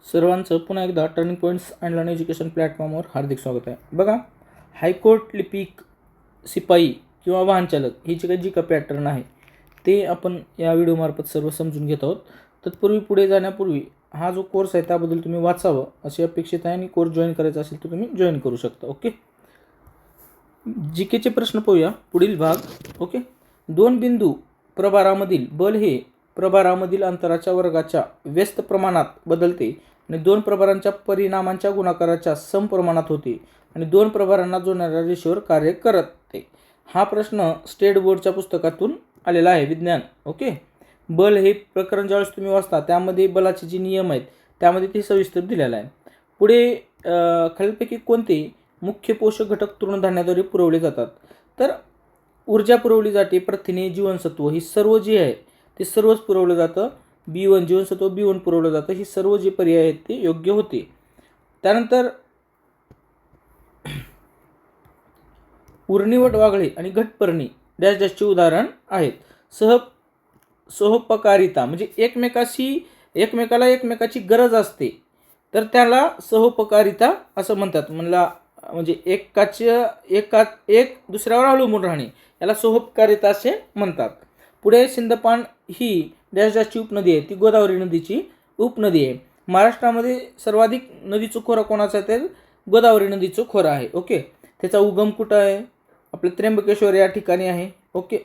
सर्वांचं पुन्हा एकदा turning points and learn education प्लॅटफॉर्मवर हार्दिक स्वागत आहे. बघा, हायकोर्ट, लिपिक, शिपाई किंवा वाहनचालक ही जी काही पॅटर्न आहे ते आपण या व्हिडिओमार्फत सर्व समजून घेत आहोत. तत्पूर्वी पुढे जाण्यापूर्वी हा जो कोर्स आहे त्याबद्दल तुम्ही वाचावं अशी अपेक्षित आहे आणि कोर्स जॉईन करायचा असेल तर तुम्ही जॉईन करू शकता. ओके, जीकेचे प्रश्न पाहूया. पुढील भाग. ओके, दोन बिंदू प्रभारामधील बल हे प्रभारामधील अंतराच्या वर्गाच्या व्यस्त प्रमाणात बदलते आणि दोन प्रभारांच्या परिणामांच्या गुणाकाराच्या समप्रमाणात होते आणि दोन प्रभारांना जोडणाऱ्या रेषेवर कार्य करते. हा प्रश्न स्टेट बोर्डच्या पुस्तकातून आलेला आहे, विज्ञान. ओके, बल हे प्रकरण ज्यावेळेस तुम्ही वाचता त्यामध्ये बलाचे जे नियम आहेत त्यामध्ये ते सविस्तर दिलेलं आहे. पुढे खालीलपैकी कोणते मुख्य पोषक घटक तृणधान्याद्वारे पुरवले जातात? तर ऊर्जा पुरवली जाते, प्रथिने, जीवनसत्व ही सर्व जे आहे ते सर्वच पुरवलं जातं. B1 जीवनसत्व B1 पुरवलं जातं. ही सर्व जे पर्याय आहेत ते योग्य होते. त्यानंतर उर्णिवट वागळे आणि घटपर्णी डॅश डॅशचे उदाहरण आहेत. सहोपकारिता म्हणजे एकमेकाला एकमेकाची गरज असते तर त्याला सहोपकारिता असं म्हणतात. म्हणजे एक दुसऱ्यावर अवलंबून राहणे याला सहोपकारिता असे म्हणतात. पुढे सिंधपान ही डॅश डॅशची उपनदी आहे, ती गोदावरी नदीची उपनदी आहे. महाराष्ट्रामध्ये सर्वाधिक नदीचं खोरं कोणाचं आहे तर गोदावरी नदीचं खोरं आहे. ओके, त्याचा उगम कुठं आहे? आपलं त्र्यंबकेश्वर या ठिकाणी आहे. ओके,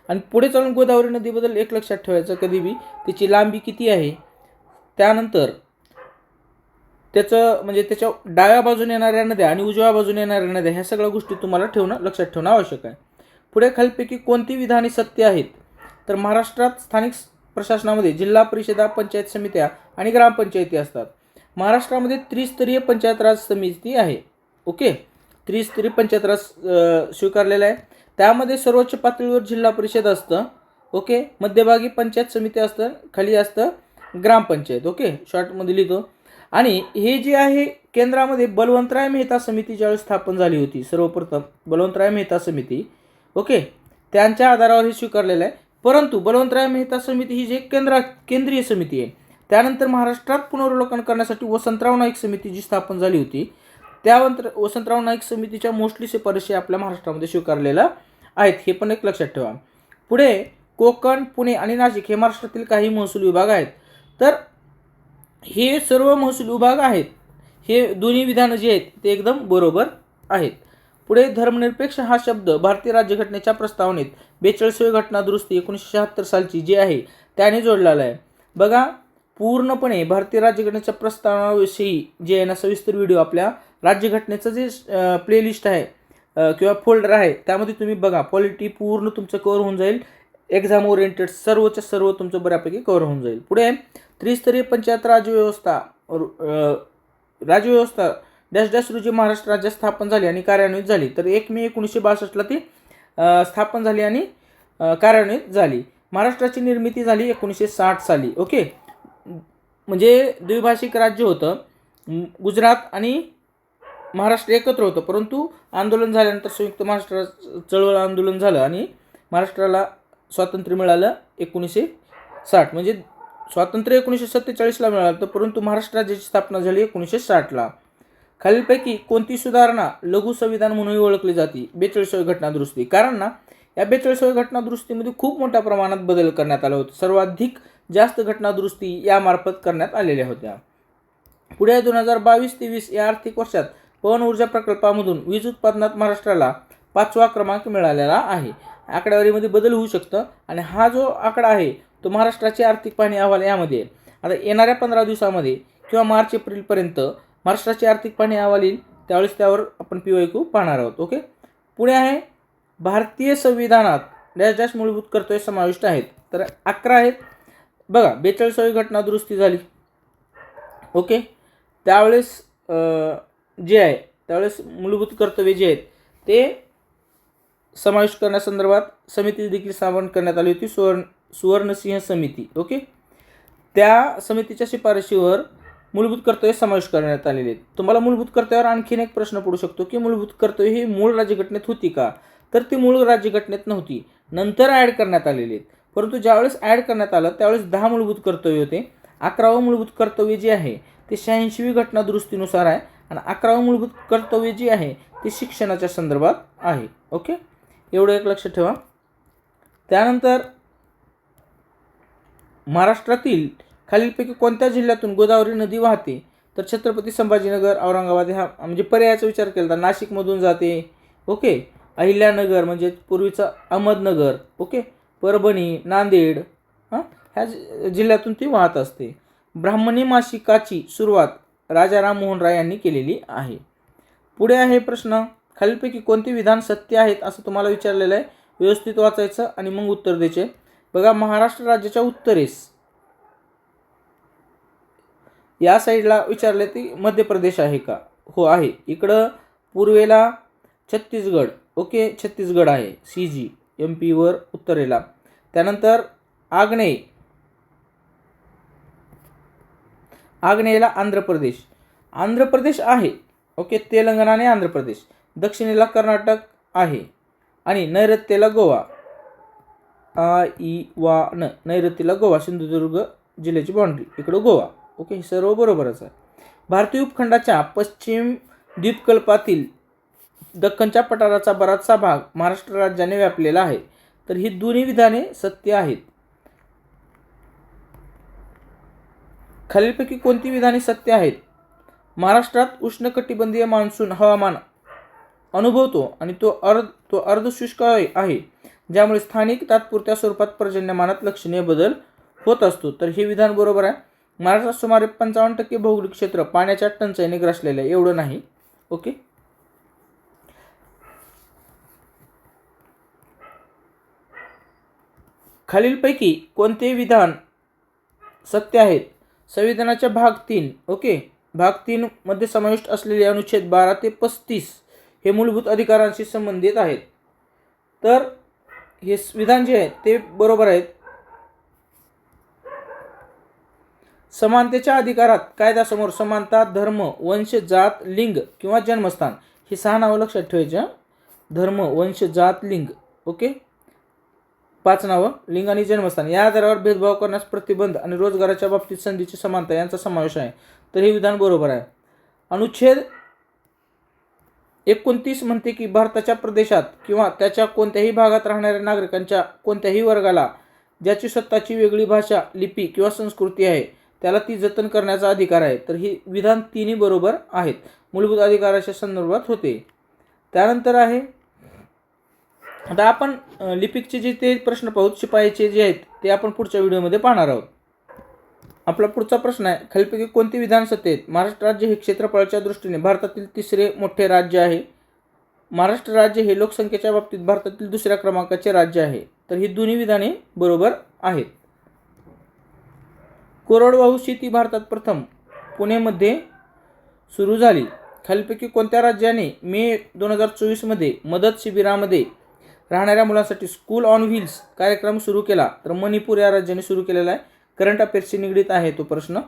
आणि पुढे चालून गोदावरी नदीबद्दल एक लक्षात ठेवायचं कधी बी, तिची लांबी किती आहे, त्यानंतर त्याचं म्हणजे त्याच्या डाव्या बाजूने येणाऱ्या नद्या आणि उजव्या बाजूने येणाऱ्या नद्या ह्या सगळ्या गोष्टी तुम्हाला लक्षात ठेवणं आवश्यक आहे. पुढे खालीलपैकी कोणती विधाने सत्य आहेत? तर महाराष्ट्रात स्थानिक प्रशासनामध्ये जिल्हा परिषदा, पंचायत समित्या आणि ग्रामपंचायती असतात. महाराष्ट्रामध्ये त्रिस्तरीय पंचायत राज समिती आहे. ओके, त्रिस्तरीय पंचायत राज स्वीकारलेला आहे. त्यामध्ये सर्वोच्च पातळीवर जिल्हा परिषद असतं. ओके, मध्यभागी पंचायत समिती असतं, खाली असतं ग्रामपंचायत. ओके, शॉर्टमध्ये लिहितो. आणि हे जे आहे केंद्रामध्ये बलवंतराय मेहता समिती ज्यावेळेस स्थापन झाली होती, सर्वप्रथम बलवंतराय मेहता समिती, ओके, त्यांच्या आधारावर हे स्वीकारलेलं आहे. परंतु बलवंतराय मेहता समिती ही जे केंद्रीय समिती आहे, त्यानंतर महाराष्ट्रात पुनर्वलोकन करण्यासाठी वसंतराव नाईक समिती जी स्थापन झाली होती, त्यानंतर वसंतराव नाईक समितीच्या मोस्टली शिफारशी आपल्या महाराष्ट्रामध्ये स्वीकारलेल्या आहेत. हे पण एक लक्षात ठेवा. पुढे कोकण, पुणे आणि नाशिक हे महाराष्ट्रातील काही महसूल विभाग आहेत. तर हे सर्व महसूल विभाग आहेत. हे दोन्ही विधानं जे आहेत ते एकदम बरोबर आहेत. पुढे धर्मनिरपेक्ष हा शब्द भारतीय राज्यघटनेच्या प्रस्तावनेत 42वी घटना दुरुस्ती 1976 सालची जी आहे त्याने जोडलेला आहे. बघा, पूर्णपणे भारतीय राज्यघटनेच्या प्रस्तावनाविषयी जे आहे ना सविस्तर व्हिडिओ आपल्या राज्यघटनेचं जे प्लेलिस्ट आहे किंवा फोल्डर आहे त्यामध्ये तुम्ही बघा. पॉलिटी पूर्ण तुमचं कव्हर होऊन जाईल. एक्झाम ओरिएंटेड सर्वच्या सर्व तुमचं बऱ्यापैकी कव्हर होऊन जाईल. पुढे त्रिस्तरीय पंचायत राजव्यवस्था डॅश डॅश रोजी महाराष्ट्र राज्य स्थापन झाली आणि कार्यान्वित झाली. तर 1 मे 1962 ती स्थापन झाली आणि कार्यान्वित झाली. महाराष्ट्राची निर्मिती झाली 1960 साली. ओके, म्हणजे द्विभाषिक राज्य होतं. गुजरात आणि महाराष्ट्र एकत्र होतं, परंतु आंदोलन झाल्यानंतर संयुक्त महाराष्ट्र चळवळ आंदोलन झालं आणि महाराष्ट्राला स्वातंत्र्य मिळालं 1960. म्हणजे स्वातंत्र्य 1947ला मिळालं, परंतु महाराष्ट्र राज्याची स्थापना झाली 1960ला. खालीलपैकी कोणती सुधारणा लघु संविधान म्हणून ओळखली जाते? 42वी घटना दुरुस्ती. कारण ना या 42वी घटना दुरुस्तीमध्ये खूप मोठ्या प्रमाणात बदल करण्यात आला होता. सर्वाधिक जास्त घटना दुरुस्ती यामार्फत करण्यात आलेल्या होत्या. पुढे 2022-23 या आर्थिक वर्षात पवन ऊर्जा प्रकल्पामधून वीज उत्पादनात महाराष्ट्राला 5वा क्रमांक मिळालेला आहे. आकडेवारीमध्ये बदल होऊ शकतं आणि हा जो आकडा आहे तो महाराष्ट्राची आर्थिक पाहणी अहवाल यामध्ये आहे. आता येणाऱ्या 15 दिवसामध्ये किंवा मार्च एप्रिलपर्यंत महाराष्ट्राची आर्थिक पाहणी अहवाल येईल, त्यावेळेस त्यावर आपण PYQ पाहणार आहोत. ओके, पुढे आहे भारतीय संविधानात डॅश डॅश मूलभूत कर्तव्य समाविष्ट आहेत. तर 11 आहेत. बघा, 42वी घटना दुरुस्ती झाली. ओके, त्यावेळेस जे आहे त्यावेळेस मूलभूत कर्तव्य जे आहेत ते समाविष्ट करण्यासंदर्भात समिती देखील स्थापन करण्यात आली होती, सुवर्णसिंह समिती. ओके, त्या समितीच्या शिफारशीवर मूलभूत कर्तव्य समाविष्ट करण्यात आलेले आहेत. तुम्हाला मूलभूत कर्तव्यावर आणखीन एक प्रश्न पडू शकतो की मूलभूत कर्तव्य ही मूळ राज्यघटनेत होती का? तर ती मूळ राज्यघटनेत नव्हती, नंतर ॲड करण्यात आलेली आहेत. परंतु ज्यावेळेस ॲड करण्यात आलं त्यावेळेस 10 मूलभूत कर्तव्य होते. 11वं मूलभूत कर्तव्य जे आहे ते 86वी घटना दुरुस्तीनुसार आहे आणि 11वे मूलभूत कर्तव्य जी आहे ती शिक्षणाच्या संदर्भात आहे. ओके, एवढं एक लक्षात ठेवा. त्यानंतर महाराष्ट्रातील खालीलपैकी कोणत्या जिल्ह्यातून गोदावरी नदी वाहते? तर छत्रपती संभाजीनगर, औरंगाबाद हा म्हणजे पर्यायाचा विचार केला तर नाशिकमधून जाते. ओके, अहिल्यानगर म्हणजे पूर्वीचं अहमदनगर. ओके, परभणी, नांदेड ह्या जिल्ह्यातून ती वाहत असते. ब्राह्मणी मासिकाची सुरुवात राजा राममोहन राय यांनी केलेली आहे. पुढे आहे प्रश्न, खालीलपैकी कोणते विधान सत्य आहेत असं तुम्हाला विचारलेलं आहे. व्यवस्थित वाचायचं आणि मग उत्तर द्यायचे. बघा, महाराष्ट्र राज्याच्या उत्तरेस या साईडला विचारले ती मध्य प्रदेश आहे का? हो आहे. इकडं पूर्वेला छत्तीसगड. ओके, छत्तीसगड आहे CG MP वर उत्तरेला. त्यानंतर आग्नेयेला आंध्र प्रदेश आहे. ओके, तेलंगणा आणि आंध्र प्रदेश. दक्षिणेला कर्नाटक आहे आणि नैऋत्येला गोवा. नैऋत्येला गोवा, सिंधुदुर्ग जिल्ह्याची बाउंड्री, इकडं गोवा. ओके, हे सर्व बरोबरच आहे. भारतीय उपखंडाच्या पश्चिम द्वीपकल्पातील दख्खनच्या पठाराचा बराचसा भाग महाराष्ट्र राज्याने व्यापलेला आहे. तर ही दोन्ही विधाने सत्य आहेत. खालीलपैकी कोणती विधाने सत्य आहेत? महाराष्ट्रात उष्णकटिबंधीय मान्सून हवामान अनुभवतो आणि तो अर्धशुष्क आहे, ज्यामुळे स्थानिक तात्पुरत्या स्वरूपात पर्जन्यमानात लक्षणीय बदल होत असतो. तर हे विधान बरोबर आहे. महाराष्ट्रात सुमारे 55% भौगोलिक क्षेत्र पाण्याच्या टंचाईने ग्रासलेले आहे, एवढं नाही. ओके, खालीलपैकी कोणते विधान सत्य आहेत? संविधानाच्या भाग 3. ओके, भाग 3 मध्ये समाविष्ट असलेले अनुच्छेद 12 ते 35 हे मूलभूत अधिकारांशी संबंधित आहेत. तर हे विधान जे आहे ते बरोबर आहेत. समानतेच्या अधिकारात कायद्यासमोर समानता, धर्म, वंश, जात, लिंग किंवा जन्मस्थान ही 6 नावं लक्षात ठेवायची. धर्म, वंश, जात, लिंग. ओके, 5 नावं, लिंग आणि जन्मस्थान या आधारावर भेदभाव करण्यास प्रतिबंध आणि रोजगाराच्या बाबतीत संधीची समानता यांचा समावेश आहे. तर हे विधान बरोबर आहे. अनुच्छेद 29 म्हणते की भारताच्या प्रदेशात किंवा त्याच्या कोणत्याही भागात राहणाऱ्या नागरिकांच्या कोणत्याही वर्गाला ज्याची स्वतःची वेगळी भाषा, लिपी किंवा संस्कृती आहे त्याला ती जतन करण्याचा अधिकार आहे. तर ही विधान तिन्ही बरोबर आहेत, मूलभूत अधिकाराच्या संदर्भात होते. त्यानंतर आहे, आता आपण लिपिकचे जे ते प्रश्न पाहू, शिपाईचे जे आहेत ते आपण पुढच्या व्हिडिओमध्ये पाहणार आहोत. आपला पुढचा प्रश्न आहे, खालीलपैकी कोणते विधान सत्य आहेत? महाराष्ट्र राज्य हे क्षेत्रफळाच्या दृष्टीने भारतातील 3रे मोठे राज्य आहे. महाराष्ट्र राज्य हे लोकसंख्येच्या बाबतीत भारतातील 2ऱ्या क्रमांकाचे राज्य आहे. तर ही दोन्ही विधाने बरोबर आहेत. कोरडवाहू शेती भारतात प्रथम पुणेमध्ये सुरू झाली. खालीलपैकी कोणत्या राज्याने मे 2024 मध्ये मदत शिबिरामध्ये राहणाऱ्या मुलांसाठी स्कूल ऑन व्हील्स कार्यक्रम सुरू केला? तर मणिपूर या राज्याने सुरू केलेला आहे. करंट अफेअर्सशी निगडीत आहे तो प्रश्न.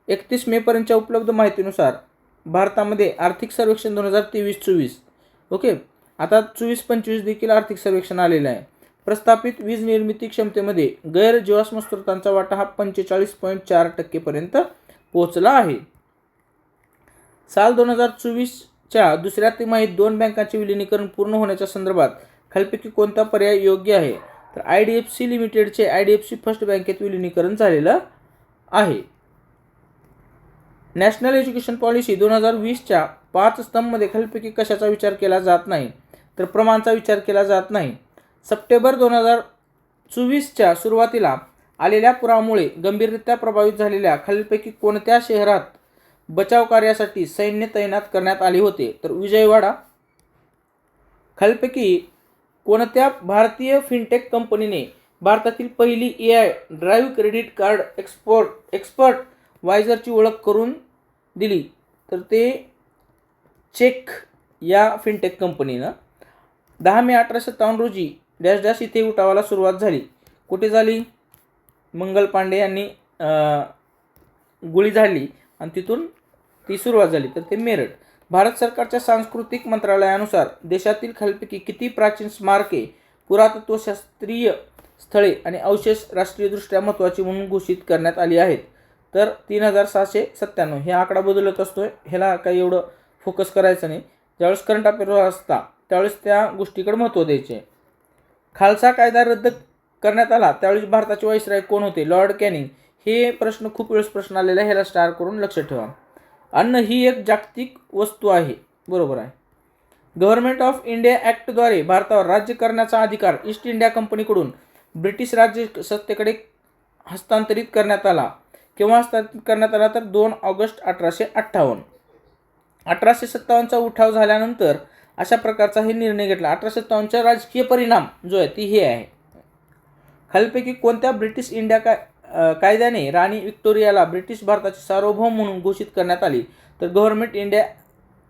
31 मे पर्यंतच्या उपलब्ध माहितीनुसार भारतामध्ये आर्थिक सर्वेक्षण 2023-24. ओके, आता 24-25 देखील आर्थिक सर्वेक्षण आलेलं आहे. प्रस्थापित वीज निर्मिती क्षमतेमध्ये गैर जीवाश्म स्रोतांचा वाटा हा 45.4% पर्यंत पोहोचला आहे. साल 2024च्या दुसऱ्या तिमाहीत 2 बँकांचे विलिनीकरण पूर्ण होण्याच्या संदर्भात खालीलपैकी कोणता पर्याय योग्य आहे? तर IDFC लिमिटेडचे IDFC फर्स्ट बँकेत विलिनीकरण झालेलं आहे. नॅशनल एज्युकेशन पॉलिसी 2020च्या 5 स्तंभमध्ये खालीलपैकी कशाचा विचार केला जात नाही? तर प्रमाणाचा विचार केला जात नाही. सप्टेंबर 2024च्या सुरुवातीला आलेल्या पुरामुळे गंभीररित्या प्रभावित झालेल्या खालीलपैकी कोणत्या शहरात बचाव कार्यासाठी सैन्य तैनात करण्यात आले होते? तर विजयवाडा. खालीलपैकी कोणत्या भारतीय फिनटेक कंपनीने भारतातील पहिली AI drive credit card expert वायझरची ओळख करून दिली? तर ते चेक या फिनटेक कंपनीनं. 10 मे 1857 रोजी डॅश डॅश इथे उठावाला सुरुवात झाली. कुठे झाली? मंगल पांडे यांनी गोळी झाडली आणि तिथून ती सुरुवात झाली. तर ते मेरठ. भारत सरकारच्या सांस्कृतिक मंत्रालयानुसार देशातील खालीलपैकी किती प्राचीन स्मारके, पुरातत्वशास्त्रीय स्थळे आणि अवशेष राष्ट्रीयदृष्ट्या महत्त्वाची म्हणून घोषित करण्यात आली आहेत? तर 3697 हे आकडा बदलत असतोय. ह्याला काही एवढं फोकस करायचं नाही. ज्यावेळेस करंट अफेअर असता त्यावेळेस त्या गोष्टीकडे महत्त्व द्यायचे. खालसा कायदा रद्द करण्यात आला त्यावेळी भारताचे व्हाईसरॉय कोण होते? Lord Canning. हे प्रश्न खूप वेळेस प्रश्न आलेला आहे, ह्याला स्टार करून लक्षात ठेवा. अन्न ही एक जागतिक वस्तू आहे, बरोबर आहे. गव्हर्नमेंट ऑफ इंडिया ॲक्टद्वारे भारतावर राज्य करण्याचा अधिकार ईस्ट इंडिया कंपनीकडून ब्रिटिश राज्य सत्तेकडे हस्तांतरित करण्यात आला. केव्हा हस्तांतरित करण्यात आला? तर 2 ऑगस्ट 1858. 1857चा उठाव झाल्यानंतर अशा प्रकारचा हे निर्णय घेतला. 1857चा राजकीय परिणाम जो आहे ती हे आहे. खालीलपैकी कोणत्या ब्रिटिश इंडिया कायद्याने राणी व्हिक्टोरियाला ब्रिटिश भारताचे सार्वभौम म्हणून घोषित करण्यात आली? तर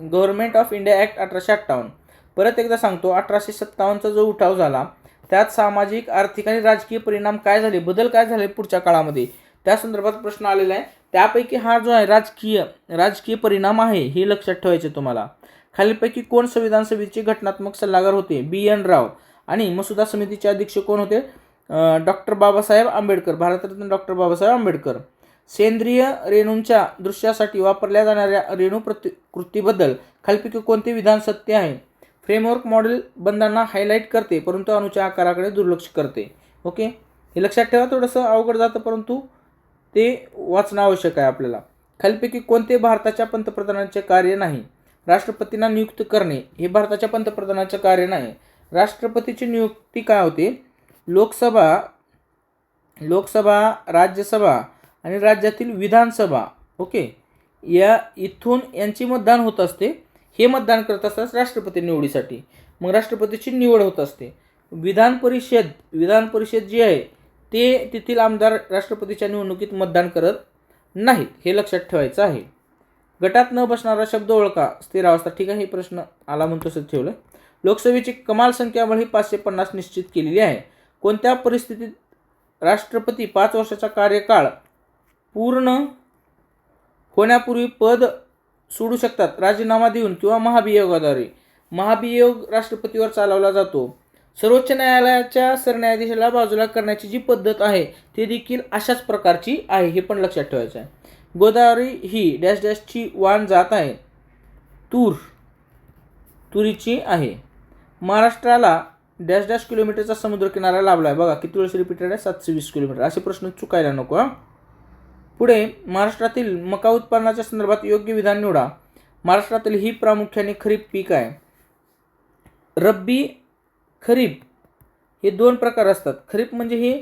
गव्हर्नमेंट ऑफ इंडिया ॲक्ट 1858. परत एकदा सांगतो, 1857चा जो उठाव झाला त्यात सामाजिक, आर्थिक आणि राजकीय परिणाम काय झाले, बदल काय झाले पुढच्या काळामध्ये, त्या संदर्भात प्रश्न आलेला आहे. त्यापैकी हा जो आहे राजकीय परिणाम आहे हे लक्षात ठेवायचे तुम्हाला. खालीलपैकी कोण संविधान सभेचे घटनात्मक सल्लागार होते? BN राव. आणि मसुदा समितीचे अध्यक्ष कोण होते? Doctor Babasaheb Ambedkar, Bharat Ratna doctor Babasaheb Ambedkar. सेंद्रिय रेणूंच्या दृश्यासाठी वापरल्या जाणाऱ्या रेणू कृतीबद्दल खालीलपैकी कोणते विधान सत्य आहे? फ्रेमवर्क मॉडेल बंधांना हायलाईट करते परंतु अणूच्या आकाराकडे दुर्लक्ष करते. ओके, हे लक्षात ठेवा. थोडंसं अवघड जातं परंतु ते वाचणं आवश्यक आहे आपल्याला. खालीलपैकी कोणते भारताच्या पंतप्रधानांचे कार्य नाही? राष्ट्रपतींना नियुक्त करणे हे भारताच्या पंतप्रधानांचे कार्य नाही. राष्ट्रपतीची नियुक्ती काय होते? लोकसभा, राज्यसभा आणि राज्यातील विधानसभा, ओके, इथून यांची मतदान होत असते. हे मतदान करत असतात राष्ट्रपती निवडीसाठी. मग राष्ट्रपतीची निवड होत असते. विधान परिषद जी आहे ते तेथील आमदार राष्ट्रपतीच्या निवडणुकीत मतदान करत नाहीत, हे लक्षात ठेवायचं आहे. गटात न बसणारा शब्द ओळखा. स्थिरावस्था. ठीक आहे, हे प्रश्न आला म्हणून तसंच ठेवलं. लोकसभेची कमाल संख्याबळ ही 550 निश्चित केलेली आहे. कोणत्या परिस्थितीत राष्ट्रपती 5 वर्षाचा कार्यकाळ पूर्ण होण्यापूर्वी पद सोडू शकतात? राजीनामा देऊन किंवा महाभियोगाद्वारे. महाभियोग राष्ट्रपतीवर चालवला जातो. सर्वोच्च न्यायालयाच्या सरन्यायाधीशाला बाजूला करण्याची जी पद्धत आहे ती देखील अशाच प्रकारची आहे, हे पण लक्षात ठेवायचं आहे. गोदावरी ही डॅश डॅशची वाण जात आहे? तुरीची आहे. महाराष्ट्राला डॅश डॅश किलोमीटरचा समुद्रकिनारा लाभला आहे. बघा किती वेळेस रिपीटेड आहे? 720 किलोमीटर. असे प्रश्न चुकायला नको. पुढे महाराष्ट्रातील मका उत्पादनाच्या संदर्भात योग्य विधान निवडा. महाराष्ट्रातील ही प्रामुख्याने खरीप पीक आहे. रब्बी, खरीप हे 2 प्रकार असतात. खरीप म्हणजे हे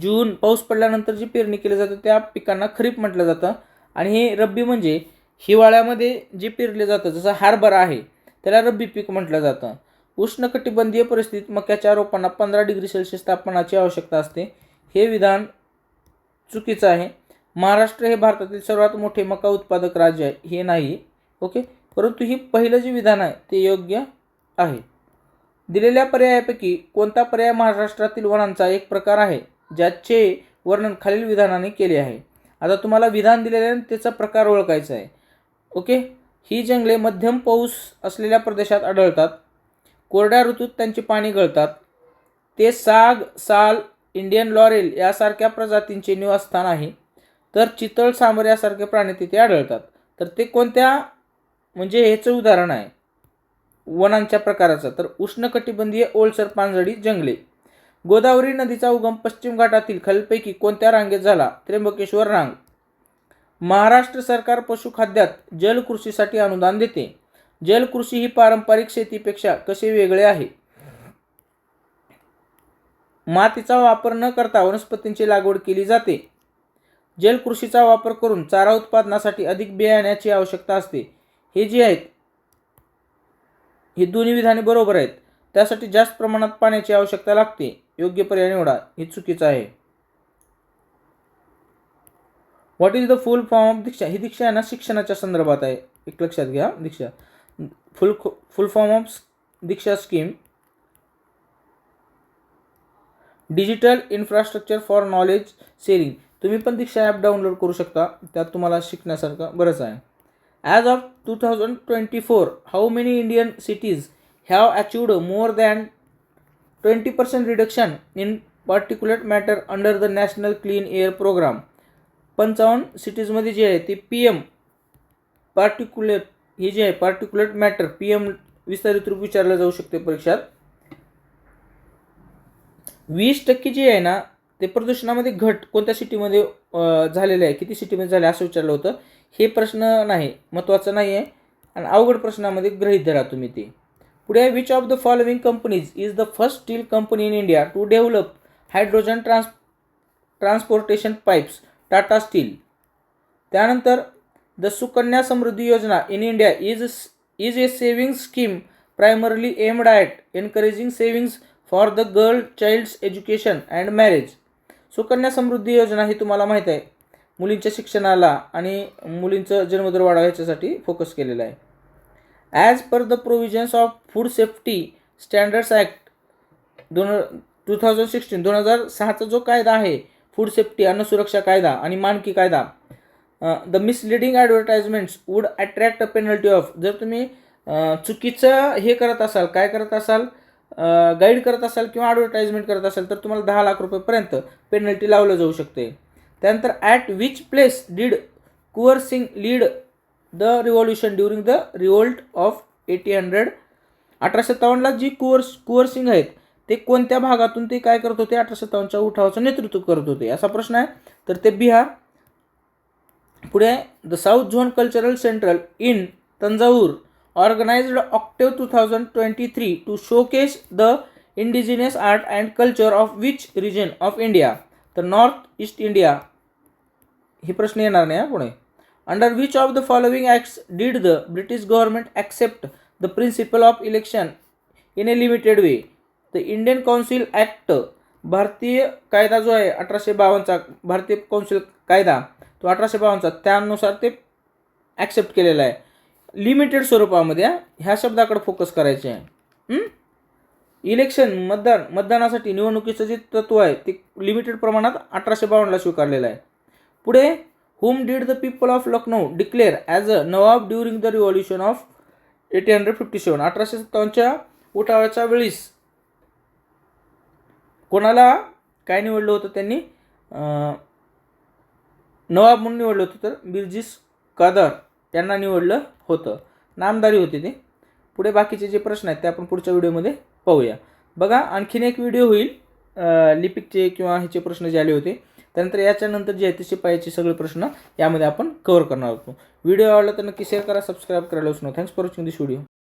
जून पाऊस पडल्यानंतर जी पेरणी केली जाते त्या पिकांना खरीप म्हटलं जातं. आणि हे रब्बी म्हणजे हिवाळ्यामध्ये जे पेरले जातं, जसं हरभरा आहे त्याला रब्बी पीक म्हटलं जातं. उष्णकटिबंधीय परिस्थितीत मक्याच्या रोपांना 15 डिग्री सेल्सिअस तापमानाची आवश्यकता असते. हे विधान चुकीचं आहे. महाराष्ट्र हे भारतातील सर्वात मोठे मका उत्पादक राज्य आहे, हे नाही. ओके, परंतु ही पहिलं जे विधान आहे ते योग्य आहे. दिलेल्या पर्यायापैकी कोणता पर्याय महाराष्ट्रातील वनांचा एक प्रकार आहे ज्याचे वर्णन खालील विधानाने केले आहे? आता तुम्हाला विधान दिलेले आहे त्याचा प्रकार ओळखायचा आहे. ओके, ही जंगले मध्यम पाऊस असलेल्या प्रदेशात आढळतात. कोरड्या ऋतूत त्यांची पाने गळतात. ते साग, साल, इंडियन लॉरेल यासारख्या प्रजातींचे निवासस्थान आहे. तर चितळ, सांबर यासारखे प्राणी तिथे आढळतात. तर ते कोणत्या, म्हणजे ह्याचं उदाहरण आहे वनांच्या प्रकाराचं? तर उष्णकटिबंधीय ओलसर पानझडी जंगले. गोदावरी नदीचा उगम पश्चिम घाटातील खालीलपैकी कोणत्या रांगेत झाला? त्र्यंबकेश्वर रांग. महाराष्ट्र सरकार पशुखाद्यात जलकृषीसाठी अनुदान देते. जलकृषी ही पारंपरिक शेतीपेक्षा कसे वेगळे आहे? मातीचा वापर न करता वनस्पतींची लागवड केली जाते. जलकृषीचा वापर करून चारा उत्पादनासाठी अधिक बियाण्याची आवश्यकता असते. हे जे आहेत हे दोन्ही विधाने बरोबर आहेत. त्यासाठी जास्त प्रमाणात पाण्याची आवश्यकता लागते. योग्य पर्याय निवडा. हे चुकीचं आहे. What is the full form of Diksha? ही दीक्षा आहे ना शिक्षणाच्या संदर्भात आहे, एक लक्षात घ्या. Diksha full form of Diksha scheme, digital infrastructure for knowledge sharing. तुम्ही पण दीक्षा ॲप डाउनलोड करू शकता, त्यात तुम्हाला शिकण्यासारखं बरंच आहे. As of 2024 how many Indian cities have achieved more than 20% reduction in particulate matter under the national clean air programme? 55 सिटीजमध्ये जे आहे ते PM पार्टिक्युलेट हे जे आहे पार्टिक्युलेट मॅटर PM विस्तारित रूप विचारलं जाऊ शकते परीक्षात. 20% जे आहे ना ते प्रदूषणामध्ये घट कोणत्या सिटीमध्ये झालेलं आहे, किती सिटीमध्ये झाले असं विचारलं होतं. हे प्रश्न नाही, महत्त्वाचं नाही आहे आणि अवघड प्रश्नामध्ये गृहीत धरा तुम्ही ते. पुढे which of the following companies is the first steel company in India to develop hydrogen transportation pipes? Tata steel. त्यानंतर the Sukanya Samriddhi Yojana in India is a saving scheme primarily aimed at encouraging savings for the girl child's education and marriage. Sukanya Samriddhi Yojana ही तुम्हाला माहीत आहे, मुलींच्या शिक्षणाला आणि मुलींचं जन्मदर वाढवा याच्यासाठी फोकस केलेला आहे. As per the provisions of food safety standards act 2016 जो कायदा आहे फूड सेफ्टी अन्न सुरक्षा कायदा आणि मानकी कायदा, the misleading advertisements would attract a penalty of. जर तुम्ही चुकीचं हे करत असाल, काय करत असाल, गाईड करत असाल किंवा ॲडव्हर्टाइजमेंट करत असाल तर तुम्हाला 10 लाख रुपयेपर्यंत पेनल्टी लावलं जाऊ शकते. त्यानंतर at which place did Kunwar Singh lead the revolution during the revolt of 1800? 1857ला जी कुंवर सिंग आहेत ते कोणत्या भागातून ते काय करत होते? 1857च्या उठावाचं नेतृत्व करत होते, असा प्रश्न आहे. तर ते बिहार. पुढे the south zone cultural central in Thanjavur organized Octave 2023 to showcase the indigenous art and culture of which region of India? तर नॉर्थ ईस्ट इंडिया. ही प्रश्न येणार नाही पुढे. Under which of the following acts did the British government accept the principle of election in a limited way? The Indian council act, भारतीय कायदा जो आहे 1852चा भारतीय काउन्सिल कायदा तो 1852चा, त्यानुसार ते ॲक्सेप्ट केलेला आहे लिमिटेड स्वरूपामध्ये. ह्या शब्दाकडे फोकस करायचे आहे. इलेक्शन मतदानासाठी निवडणुकीचं जे तत्व आहे ते लिमिटेड प्रमाणात 1852ला स्वीकारलेलं आहे. पुढे हुम did the people of Lucknow declare as a Nawab during the revolution of 1857? 1857च्या उठावाच्या वेळीस कोणाला काय निवडलं होतं? त्यांनी नवाब म्हणून निवडलं होतं, तर बिर्जिस कादर यांना निवडलं होतं. नामदारी होती ते. पुढे बाकीचे जे प्रश्न आहेत ते आपण पुढच्या व्हिडिओमध्ये पाहूया. बघा आणखीन एक व्हिडिओ होईल लिपिकचे किंवा ह्याचे प्रश्न जे आले होते. त्यानंतर याच्यानंतर जे आहे ते शिपायाचे सगळे प्रश्न यामध्ये आपण कव्हर करणार आहोत. व्हिडिओ आवडला तर नक्की शेअर करा, सबस्क्राईब करायला विसरू नका. Thanks for watching this video.